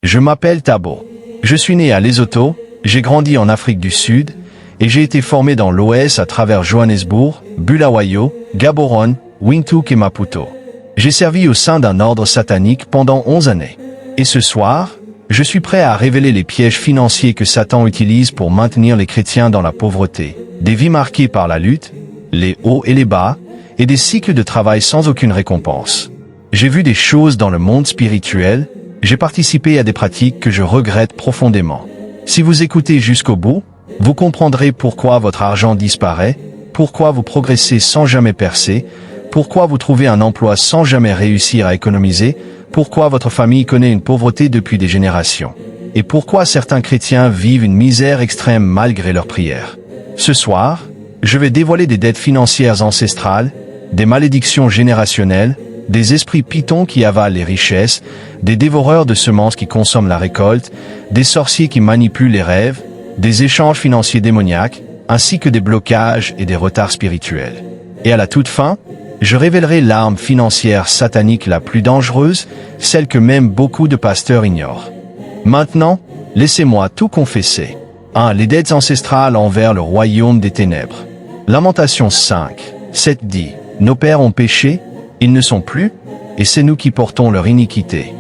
Je m'appelle Thabo. Je suis né à Lesotho, j'ai grandi en Afrique du Sud, et j'ai été formé dans l'OS à travers Johannesburg, Bulawayo, Gaborone, Windhoek et Maputo. J'ai servi au sein d'un ordre satanique pendant 11 années. Et ce soir, je suis prêt à révéler les pièges financiers que Satan utilise pour maintenir les chrétiens dans la pauvreté, des vies marquées par la lutte, les hauts et les bas, et des cycles de travail sans aucune récompense. J'ai vu des choses dans le monde spirituel, j'ai participé à des pratiques que je regrette profondément. Si vous écoutez jusqu'au bout, vous comprendrez pourquoi votre argent disparaît, pourquoi vous progressez sans jamais percer, pourquoi vous trouvez un emploi sans jamais réussir à économiser, pourquoi votre famille connaît une pauvreté depuis des générations, et pourquoi certains chrétiens vivent une misère extrême malgré leurs prières. Ce soir, je vais dévoiler des dettes financières ancestrales, des malédictions générationnelles, des esprits pitons qui avalent les richesses, des dévoreurs de semences qui consomment la récolte, des sorciers qui manipulent les rêves, des échanges financiers démoniaques, ainsi que des blocages et des retards spirituels. Et à la toute fin, je révélerai l'arme financière satanique la plus dangereuse, celle que même beaucoup de pasteurs ignorent. Maintenant, laissez-moi tout confesser. 1. Les dettes ancestrales envers le royaume des ténèbres. Lamentations 5, 7 dit, « Nos pères ont péché, ils ne sont plus, et c'est nous qui portons leur iniquité. »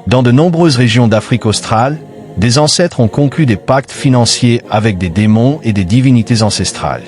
Dans de nombreuses régions d'Afrique australe, des ancêtres ont conclu des pactes financiers avec des démons et des divinités ancestrales.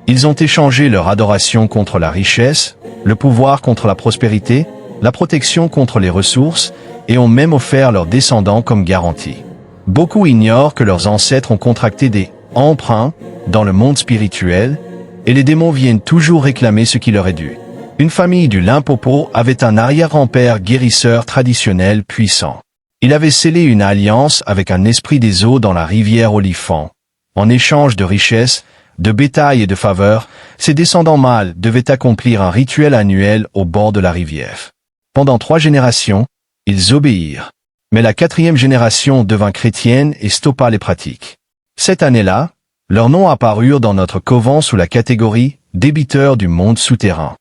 Ils ont échangé leur adoration contre la richesse, le pouvoir contre la prospérité, la protection contre les ressources, et ont même offert leurs descendants comme garantie. Beaucoup ignorent que leurs ancêtres ont contracté des emprunts dans le monde spirituel, et les démons viennent toujours réclamer ce qui leur est dû. Une famille du Limpopo avait un arrière-grand-père guérisseur traditionnel puissant. Il avait scellé une alliance avec un esprit des eaux dans la rivière Olifant. En échange de richesses, de bétail et de faveurs, ses descendants mâles devaient accomplir un rituel annuel au bord de la rivière. Pendant 3 générations, ils obéirent. Mais la 4e génération devint chrétienne et stoppa les pratiques. Cette année-là, leurs noms apparurent dans notre couvent sous la catégorie « débiteurs du monde souterrain ».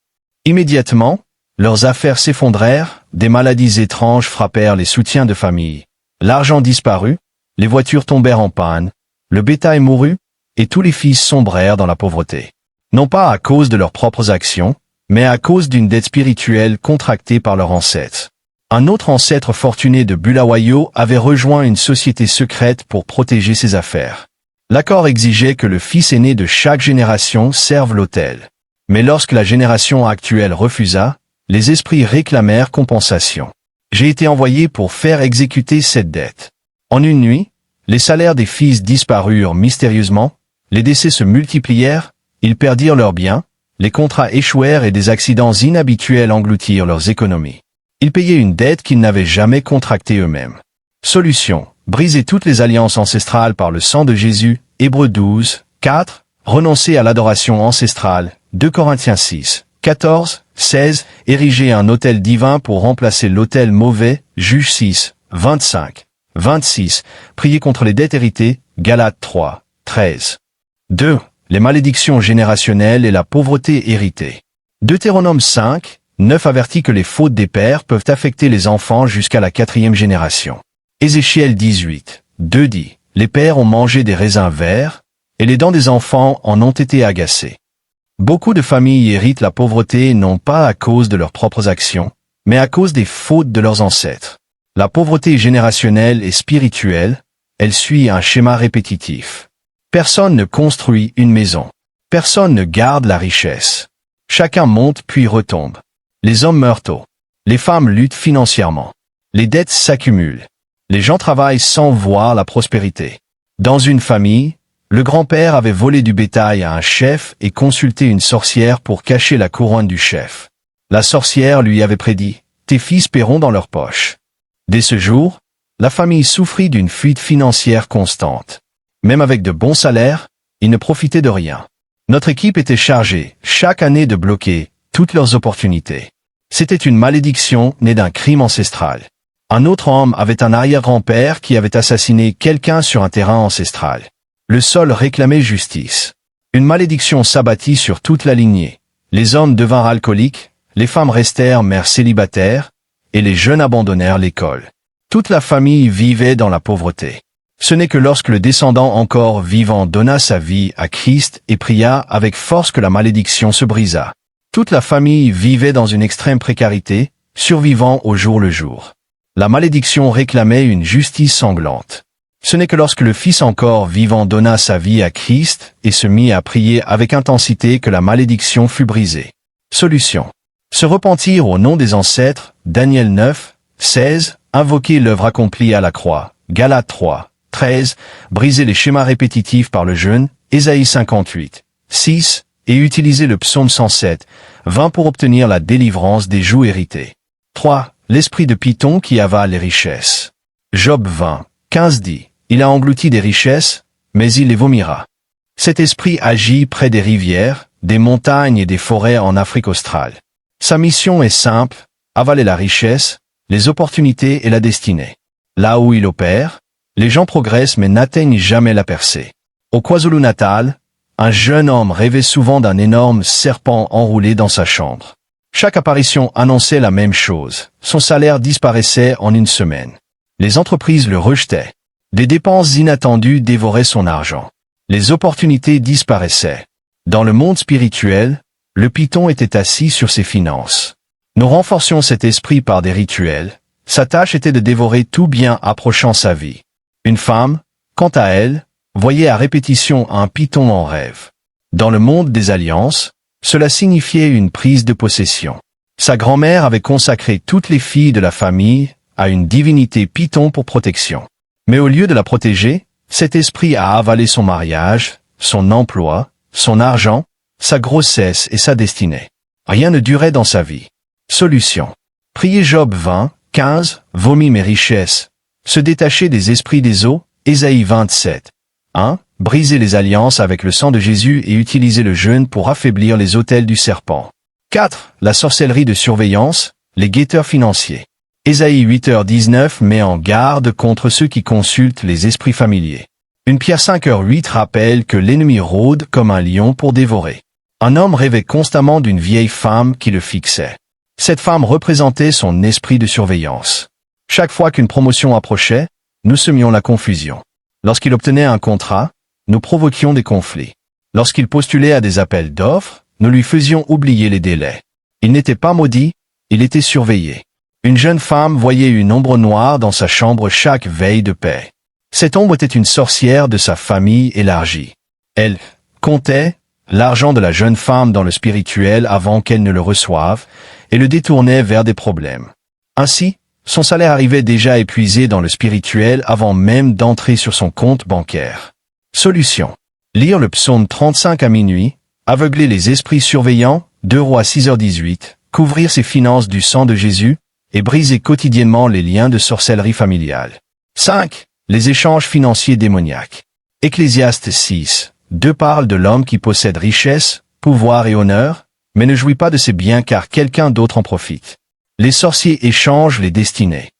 Immédiatement, leurs affaires s'effondrèrent, des maladies étranges frappèrent les soutiens de famille. L'argent disparut, les voitures tombèrent en panne, le bétail mourut, et tous les fils sombrèrent dans la pauvreté. Non pas à cause de leurs propres actions, mais à cause d'une dette spirituelle contractée par leur ancêtre. Un autre ancêtre fortuné de Bulawayo avait rejoint une société secrète pour protéger ses affaires. L'accord exigeait que le fils aîné de chaque génération serve l'autel. Mais lorsque la génération actuelle refusa, les esprits réclamèrent compensation. J'ai été envoyé pour faire exécuter cette dette. En une nuit, les salaires des fils disparurent mystérieusement, les décès se multiplièrent, ils perdirent leurs biens, les contrats échouèrent et des accidents inhabituels engloutirent leurs économies. Ils payaient une dette qu'ils n'avaient jamais contractée eux-mêmes. Solution: briser toutes les alliances ancestrales par le sang de Jésus, Hébreux 12, 4, renoncer à l'adoration ancestrale, 2 Corinthiens 6, 14, 16, ériger un autel divin pour remplacer l'autel mauvais, Juges 6, 25, 26, prier contre les dettes héritées, Galates 3, 13. 2. Les malédictions générationnelles et la pauvreté héritée. Deutéronome 5, 9 avertit que les fautes des pères peuvent affecter les enfants jusqu'à la 4e génération. Ézéchiel 18, 2 dit, « Les pères ont mangé des raisins verts, et les dents des enfants en ont été agacées. » Beaucoup de familles héritent la pauvreté non pas à cause de leurs propres actions, mais à cause des fautes de leurs ancêtres. La pauvreté générationnelle et spirituelle, elle suit un schéma répétitif. Personne ne construit une maison. Personne ne garde la richesse. Chacun monte puis retombe. Les hommes meurent tôt. Les femmes luttent financièrement. Les dettes s'accumulent. Les gens travaillent sans voir la prospérité. Dans une famille, le grand-père avait volé du bétail à un chef et consulté une sorcière pour cacher la couronne du chef. La sorcière lui avait prédit « Tes fils paieront dans leur poche ». Dès ce jour, la famille souffrit d'une fuite financière constante. Même avec de bons salaires, ils ne profitaient de rien. Notre équipe était chargée, chaque année, de bloquer toutes leurs opportunités. C'était une malédiction née d'un crime ancestral. Un autre homme avait un arrière-grand-père qui avait assassiné quelqu'un sur un terrain ancestral. Le sol réclamait justice. Une malédiction s'abattit sur toute la lignée. Les hommes devinrent alcooliques, les femmes restèrent mères célibataires, et les jeunes abandonnèrent l'école. Toute la famille vivait dans la pauvreté. Ce n'est que lorsque le descendant encore vivant donna sa vie à Christ et pria avec force que la malédiction se brisa. Toute la famille vivait dans une extrême précarité, survivant au jour le jour. La malédiction réclamait une justice sanglante. Ce n'est que lorsque le Fils encore vivant donna sa vie à Christ et se mit à prier avec intensité que la malédiction fut brisée. Solution. Se repentir au nom des ancêtres, Daniel 9, 16, invoquer l'œuvre accomplie à la croix, Galates 3, 13, briser les schémas répétitifs par le jeûne, Ésaïe 58, 6, et utiliser le psaume 107, 20 pour obtenir la délivrance des jougs hérités. 3. L'esprit de Python qui avale les richesses. Job 20, 15 dit, il a englouti des richesses, mais il les vomira. Cet esprit agit près des rivières, des montagnes et des forêts en Afrique australe. Sa mission est simple, avaler la richesse, les opportunités et la destinée. Là où il opère, les gens progressent mais n'atteignent jamais la percée. Au KwaZulu-Natal, un jeune homme rêvait souvent d'un énorme serpent enroulé dans sa chambre. Chaque apparition annonçait la même chose. Son salaire disparaissait en une semaine. Les entreprises le rejetaient. Des dépenses inattendues dévoraient son argent. Les opportunités disparaissaient. Dans le monde spirituel, le python était assis sur ses finances. Nous renforcions cet esprit par des rituels. Sa tâche était de dévorer tout bien approchant sa vie. Une femme, quant à elle, voyait à répétition un python en rêve. Dans le monde des alliances, cela signifiait une prise de possession. Sa grand-mère avait consacré toutes les filles de la famille à une divinité python pour protection. Mais au lieu de la protéger, cet esprit a avalé son mariage, son emploi, son argent, sa grossesse et sa destinée. Rien ne durait dans sa vie. Solution. Prier Job 20, 15, vomit mes richesses. Se détacher des esprits des eaux, Ésaïe 27. 1. Briser les alliances avec le sang de Jésus et utiliser le jeûne pour affaiblir les autels du serpent. 4. La sorcellerie de surveillance, les guetteurs financiers. Ésaïe 8h19 met en garde contre ceux qui consultent les esprits familiers. 1 Pierre 5h8 rappelle que l'ennemi rôde comme un lion pour dévorer. Un homme rêvait constamment d'une vieille femme qui le fixait. Cette femme représentait son esprit de surveillance. Chaque fois qu'une promotion approchait, nous semions la confusion. Lorsqu'il obtenait un contrat, nous provoquions des conflits. Lorsqu'il postulait à des appels d'offres, nous lui faisions oublier les délais. Il n'était pas maudit, il était surveillé. Une jeune femme voyait une ombre noire dans sa chambre chaque veille de paix. Cette ombre était une sorcière de sa famille élargie. Elle comptait l'argent de la jeune femme dans le spirituel avant qu'elle ne le reçoive et le détournait vers des problèmes. Ainsi, son salaire arrivait déjà épuisé dans le spirituel avant même d'entrer sur son compte bancaire. Solution. Lire le psaume 35 à minuit, aveugler les esprits surveillants, 2 Rois 6h18, couvrir ses finances du sang de Jésus, et briser quotidiennement les liens de sorcellerie familiale. 5. Les échanges financiers démoniaques. Ecclésiaste 6. 2 parle de l'homme qui possède richesse, pouvoir et honneur, mais ne jouit pas de ses biens car quelqu'un d'autre en profite. Les sorciers échangent les destinées.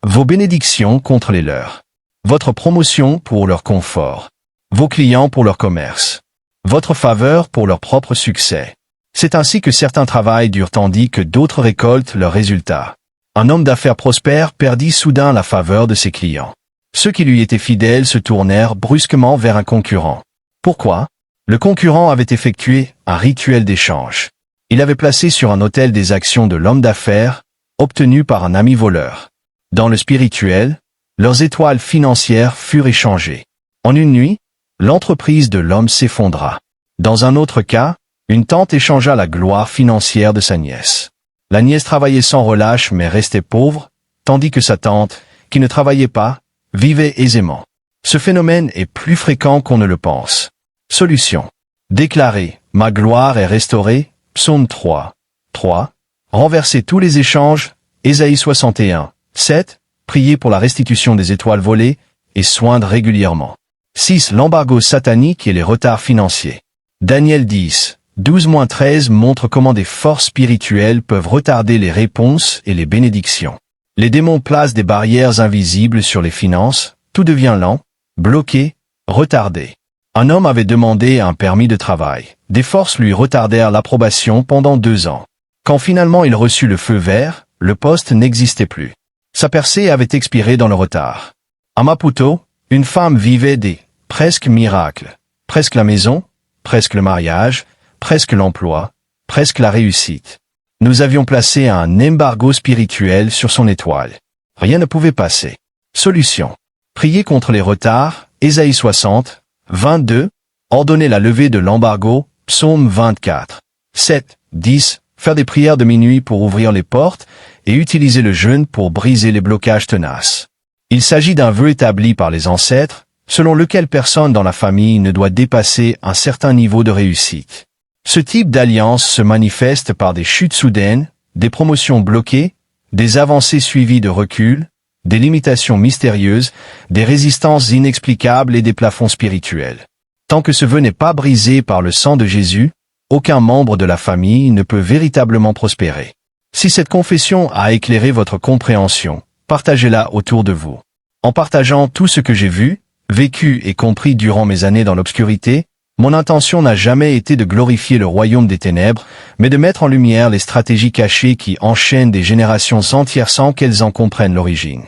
Vos bénédictions contre les leurs. Votre promotion pour leur confort. Vos clients pour leur commerce. Votre faveur pour leur propre succès. C'est ainsi que certains travaillent dur tandis que d'autres récoltent leurs résultats. Un homme d'affaires prospère perdit soudain la faveur de ses clients. Ceux qui lui étaient fidèles se tournèrent brusquement vers un concurrent. Pourquoi? Le concurrent avait effectué un rituel d'échange. Il avait placé sur un autel des actions de l'homme d'affaires, obtenues par un ami voleur. Dans le spirituel, leurs étoiles financières furent échangées. En une nuit, l'entreprise de l'homme s'effondra. Dans un autre cas, une tante échangea la gloire financière de sa nièce. La nièce travaillait sans relâche mais restait pauvre, tandis que sa tante, qui ne travaillait pas, vivait aisément. Ce phénomène est plus fréquent qu'on ne le pense. Solution. Déclarer « Ma gloire est restaurée » Psaume 3. 3. Renverser tous les échanges, Ésaïe 61. 7. Prier pour la restitution des étoiles volées et soindre régulièrement. 6. L'embargo satanique et les retards financiers. Daniel 10. 12-13 montre comment des forces spirituelles peuvent retarder les réponses et les bénédictions. Les démons placent des barrières invisibles sur les finances, tout devient lent, bloqué, retardé. Un homme avait demandé un permis de travail. Des forces lui retardèrent l'approbation pendant 2 ans. Quand finalement il reçut le feu vert, le poste n'existait plus. Sa percée avait expiré dans le retard. À Maputo, une femme vivait des presque miracles, presque la maison, presque le mariage, presque l'emploi, presque la réussite. Nous avions placé un embargo spirituel sur son étoile. Rien ne pouvait passer. Solution. Prier contre les retards, Ésaïe 60, 22, ordonner la levée de l'embargo, Psaume 24, 7, 10, faire des prières de minuit pour ouvrir les portes et utiliser le jeûne pour briser les blocages tenaces. Il s'agit d'un vœu établi par les ancêtres, selon lequel personne dans la famille ne doit dépasser un certain niveau de réussite. Ce type d'alliance se manifeste par des chutes soudaines, des promotions bloquées, des avancées suivies de reculs, des limitations mystérieuses, des résistances inexplicables et des plafonds spirituels. Tant que ce vœu n'est pas brisé par le sang de Jésus, aucun membre de la famille ne peut véritablement prospérer. Si cette confession a éclairé votre compréhension, partagez-la autour de vous. En partageant tout ce que j'ai vu, vécu et compris durant mes années dans l'obscurité, mon intention n'a jamais été de glorifier le royaume des ténèbres, mais de mettre en lumière les stratégies cachées qui enchaînent des générations entières sans qu'elles en comprennent l'origine.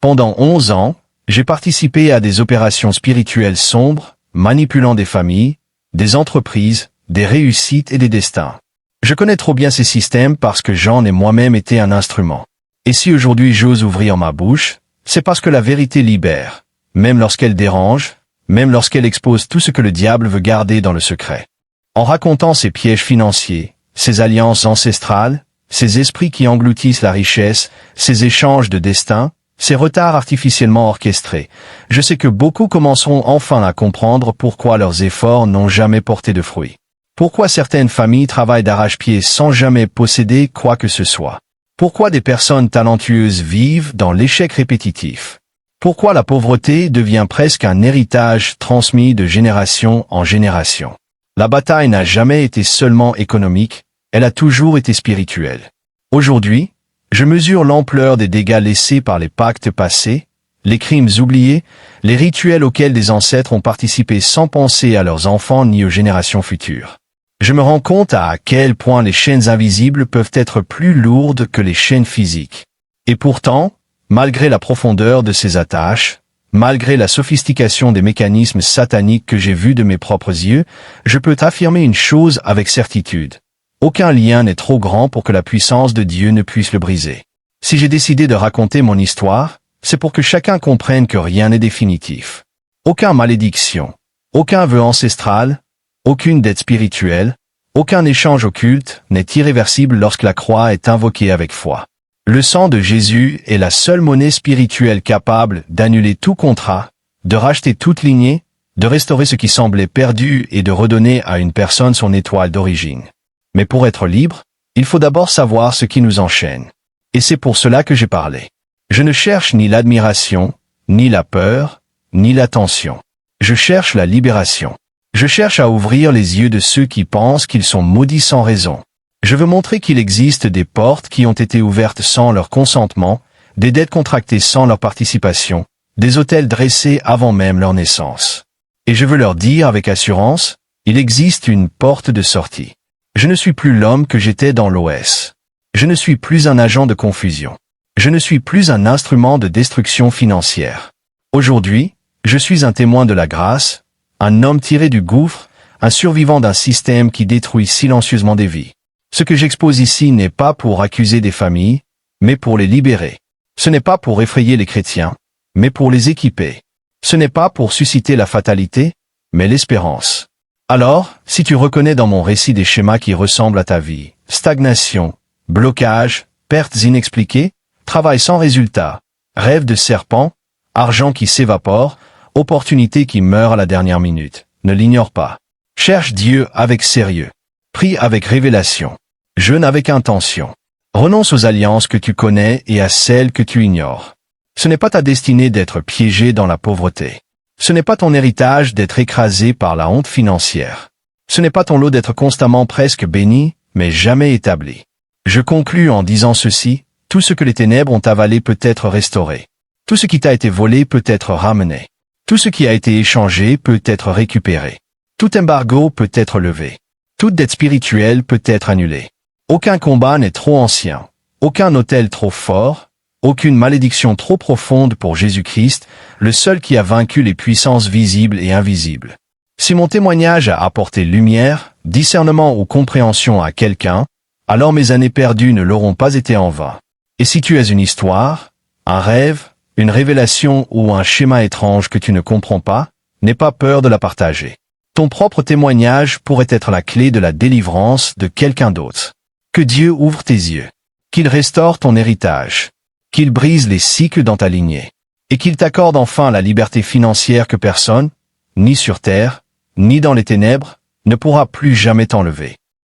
Pendant 11 ans, j'ai participé à des opérations spirituelles sombres, manipulant des familles, des entreprises, des réussites et des destins. Je connais trop bien ces systèmes parce que j'en ai moi-même été un instrument. Et si aujourd'hui j'ose ouvrir ma bouche, c'est parce que la vérité libère, même lorsqu'elle dérange, même lorsqu'elle expose tout ce que le diable veut garder dans le secret. En racontant ces pièges financiers, ces alliances ancestrales, ces esprits qui engloutissent la richesse, ces échanges de destin, ces retards artificiellement orchestrés, je sais que beaucoup commenceront enfin à comprendre pourquoi leurs efforts n'ont jamais porté de fruits. Pourquoi certaines familles travaillent d'arrache-pied sans jamais posséder quoi que ce soit. Pourquoi des personnes talentueuses vivent dans l'échec répétitif. Pourquoi la pauvreté devient presque un héritage transmis de génération en génération. La bataille n'a jamais été seulement économique, elle a toujours été spirituelle. Aujourd'hui, je mesure l'ampleur des dégâts laissés par les pactes passés, les crimes oubliés, les rituels auxquels des ancêtres ont participé sans penser à leurs enfants ni aux générations futures. Je me rends compte à quel point les chaînes invisibles peuvent être plus lourdes que les chaînes physiques. Et pourtant, malgré la profondeur de ces attaches, malgré la sophistication des mécanismes sataniques que j'ai vus de mes propres yeux, je peux t'affirmer une chose avec certitude. Aucun lien n'est trop grand pour que la puissance de Dieu ne puisse le briser. Si j'ai décidé de raconter mon histoire, c'est pour que chacun comprenne que rien n'est définitif. Aucune malédiction, aucun vœu ancestral, aucune dette spirituelle, aucun échange occulte n'est irréversible lorsque la croix est invoquée avec foi. Le sang de Jésus est la seule monnaie spirituelle capable d'annuler tout contrat, de racheter toute lignée, de restaurer ce qui semblait perdu et de redonner à une personne son étoile d'origine. Mais pour être libre, il faut d'abord savoir ce qui nous enchaîne. Et c'est pour cela que j'ai parlé. Je ne cherche ni l'admiration, ni la peur, ni l'attention. Je cherche la libération. Je cherche à ouvrir les yeux de ceux qui pensent qu'ils sont maudits sans raison. Je veux montrer qu'il existe des portes qui ont été ouvertes sans leur consentement, des dettes contractées sans leur participation, des autels dressés avant même leur naissance. Et je veux leur dire avec assurance, il existe une porte de sortie. Je ne suis plus l'homme que j'étais dans l'OS. Je ne suis plus un agent de confusion. Je ne suis plus un instrument de destruction financière. Aujourd'hui, je suis un témoin de la grâce, un homme tiré du gouffre, un survivant d'un système qui détruit silencieusement des vies. Ce que j'expose ici n'est pas pour accuser des familles, mais pour les libérer. Ce n'est pas pour effrayer les chrétiens, mais pour les équiper. Ce n'est pas pour susciter la fatalité, mais l'espérance. Alors, si tu reconnais dans mon récit des schémas qui ressemblent à ta vie, stagnation, blocage, pertes inexpliquées, travail sans résultat, rêve de serpent, argent qui s'évapore, opportunité qui meurt à la dernière minute, ne l'ignore pas. Cherche Dieu avec sérieux. Prie avec révélation. Jeûne avec intention. Renonce aux alliances que tu connais et à celles que tu ignores. Ce n'est pas ta destinée d'être piégé dans la pauvreté. Ce n'est pas ton héritage d'être écrasé par la honte financière. Ce n'est pas ton lot d'être constamment presque béni, mais jamais établi. Je conclus en disant ceci, tout ce que les ténèbres ont avalé peut être restauré. Tout ce qui t'a été volé peut être ramené. Tout ce qui a été échangé peut être récupéré. Tout embargo peut être levé. Toute dette spirituelle peut être annulée. Aucun combat n'est trop ancien. Aucun autel trop fort. Aucune malédiction trop profonde pour Jésus-Christ, le seul qui a vaincu les puissances visibles et invisibles. Si mon témoignage a apporté lumière, discernement ou compréhension à quelqu'un, alors mes années perdues ne l'auront pas été en vain. Et si tu as une histoire, un rêve, une révélation ou un schéma étrange que tu ne comprends pas, n'aie pas peur de la partager. Ton propre témoignage pourrait être la clé de la délivrance de quelqu'un d'autre. Que Dieu ouvre tes yeux. Qu'il restaure ton héritage. Qu'il brise les cycles dans ta lignée. Et qu'il t'accorde enfin la liberté financière que personne, ni sur terre, ni dans les ténèbres, ne pourra plus jamais t'enlever.